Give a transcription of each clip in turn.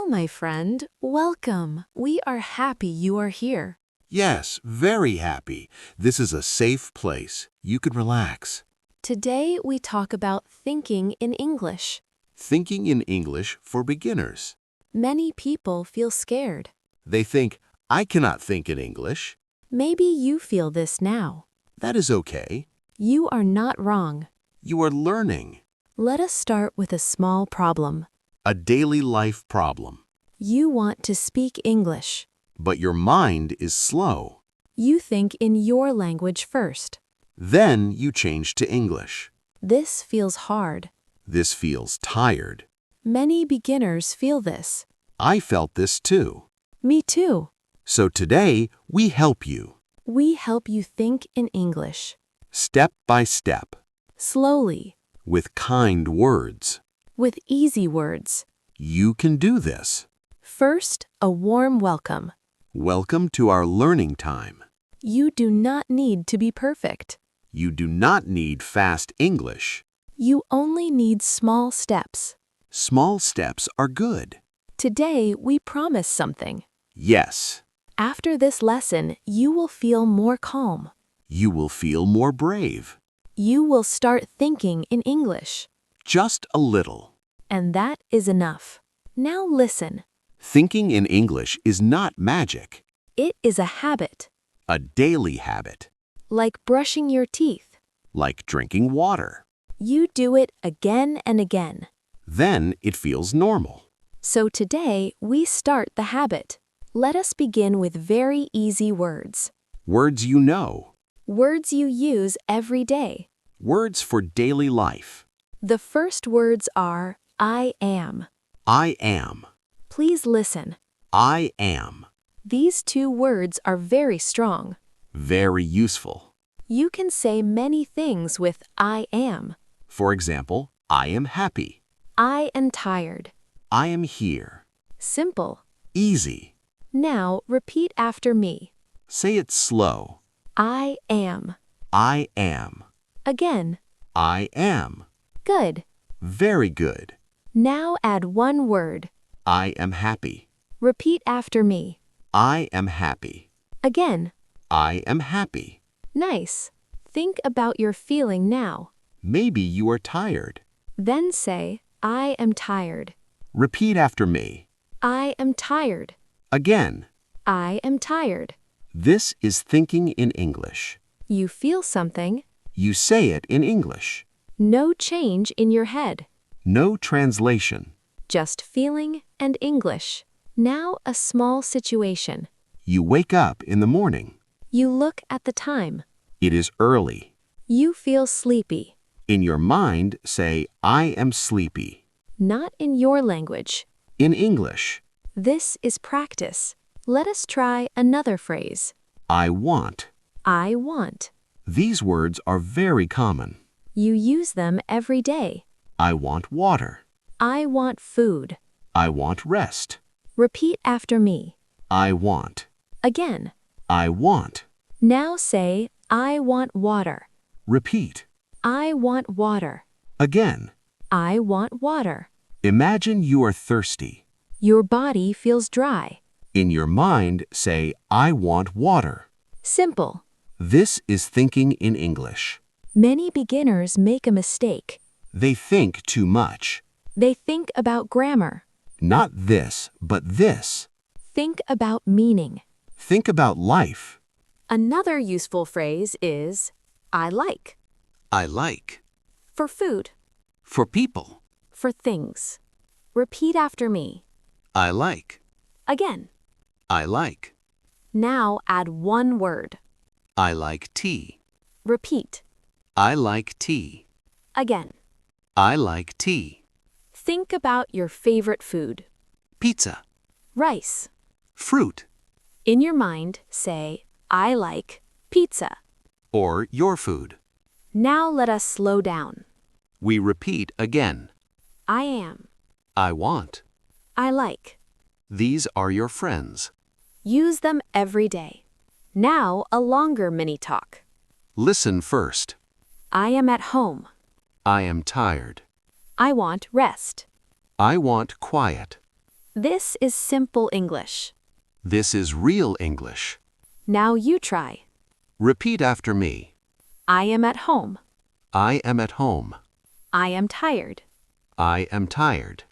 Well, my friend, welcome. We are happy you are here. Yes, very happy. This is a safe place. You can relax. Today we talk about thinking in English. Thinking in English for beginners. Many people feel scared. They think, I cannot think in English. Maybe you feel this now. That is okay. You are not wrong. You are learning. Let us start with a small problem. A daily life problem. You want to speak English. But your mind is slow. You think in your language first. Then you change to English. This feels hard. This feels tired. Many beginners feel this. I felt this too. Me too. So today, we help you. We help you think in English. Step by step. Slowly. With kind words. With easy words. You can do this. First, a warm welcome. Welcome to our learning time. You do not need to be perfect. You do not need fast English. You only need small steps. Small steps are good. Today, we promise something. Yes. After this lesson, you will feel more calm. You will feel more brave. You will start thinking in English. Just a little. And that is enough. Now listen. Thinking in English is not magic. It is a habit. A daily habit. Like brushing your teeth. Like drinking water. You do it again and again. Then it feels normal. So today, we start the habit. Let us begin with very easy words. Words you know. Words you use every day. Words for daily life. The first words are I am. I am. Please listen. I am. These two words are very strong. Very useful. You can say many things with I am. For example, I am happy. I am tired. I am here. Simple. Easy. Now repeat after me. Say it slow. I am. I am. Again. I am. Good. Very good. Now add one word. I am happy. Repeat after me. I am happy. Again. I am happy. Nice. Think about your feeling now. Maybe you are tired. Then say, I am tired. Repeat after me. I am tired. Again. I am tired. This is thinking in English. You feel something. You say it in English. No change in your head. No translation. Just feeling and English. Now a small situation. You wake up in the morning. You look at the time. It is early. You feel sleepy. In your mind, say, I am sleepy. Not in your language. In English. This is practice. Let us try another phrase. I want. I want. These words are very common. You use them every day. I want water. I want food. I want rest. Repeat after me. I want. Again. I want. Now say, I want water. Repeat. I want water. Again. I want water. Imagine you are thirsty. Your body feels dry. In your mind, say, I want water. Simple. This is thinking in English. Many beginners make a mistake. They think too much. They think about grammar. Not this, but this. Think about meaning. Think about life. Another useful phrase is, I like. I like. For food. For people. For things. Repeat after me. I like. Again. I like. Now add one word. I like tea. Repeat. I like tea. Again. I like tea. Think about your favorite food. Pizza. Rice. Fruit. In your mind, say, I like pizza. Or your food. Now let us slow down. We repeat again. I am. I want. I like. These are your friends. Use them every day. Now a longer mini talk. Listen first. I am at home. I am tired. I want rest. I want quiet. This is simple English. This is real English. Now you try. Repeat after me. I am at home. I am at home. I am tired. I am tired.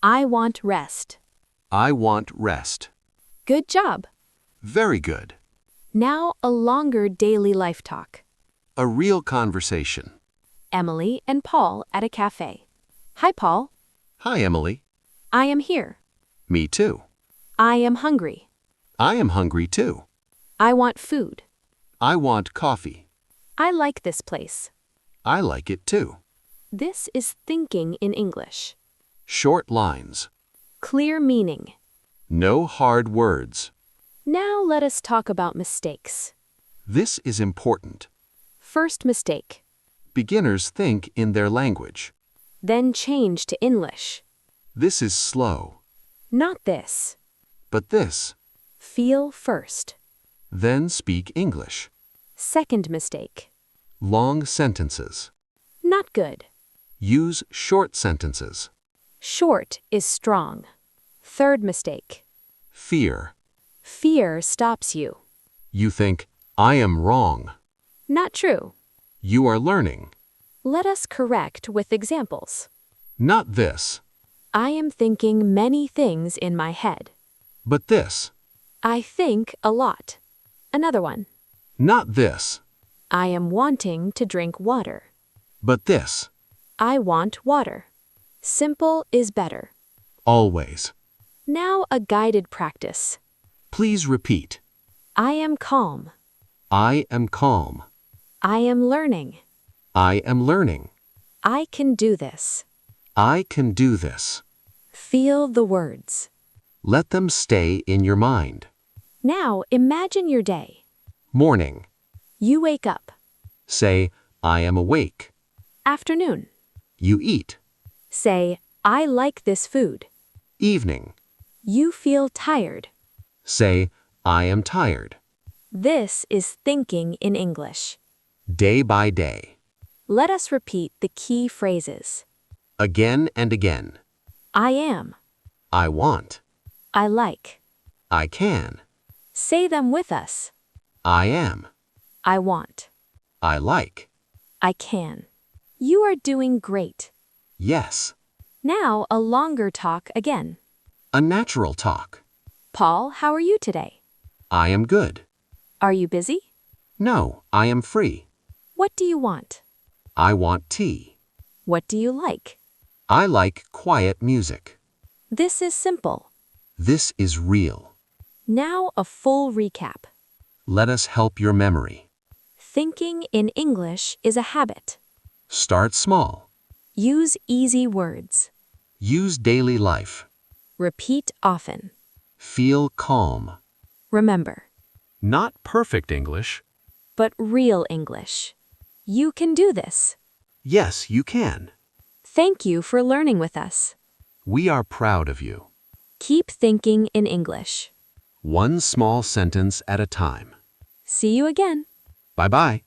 I want rest. I want rest. Good job. Very good. Now a longer daily life talk. A real conversation. Emily and Paul at a cafe. Hi, Paul. Hi, Emily. I am here. Me too. I am hungry. I am hungry too. I want food. I want coffee. I like this place. I like it too. This is thinking in English. Short lines. Clear meaning. No hard words. Now let us talk about mistakes. This is important. First mistake. Beginners think in their language. Then change to English. This is slow. Not this. But this. Feel first. Then speak English. Second mistake. Long sentences. Not good. Use short sentences. Short is strong. Third mistake. Fear. Fear stops you. You think, I am wrong. Not true. You are learning. Let us correct with examples. Not this, I am thinking many things in my head. but this. I think a lot. Another one. Not this, I am wanting to drink water. but this. I want water. Simple is better. Always. Now a guided practice. Please repeat. I am calm. I am calm. I am learning. I am learning. I can do this. I can do this. Feel the words. Let them stay in your mind. Now imagine your day. Morning. You wake up. Say, I am awake. Afternoon. You eat. Say, I like this food. Evening. You feel tired. Say, I am tired. This is thinking in English. Day by day. Let us repeat the key phrases. Again and again. I am. I want. I like. I can. Say them with us. I am. I want. I like. I can. You are doing great. Yes. Now a longer talk again. A natural talk. Paul, how are you today? I am good. Are you busy? No, I am free. What do you want? I want tea. What do you like? I like quiet music. This is simple. This is real. Now a full recap. Let us help your memory. Thinking in English is a habit. Start small. Use easy words. Use daily life. Repeat often. Feel calm. Remember, Not perfect English. but real English. You can do this. Yes, you can. Thank you for learning with us. We are proud of you. Keep thinking in English. One small sentence at a time. See you again. Bye-bye.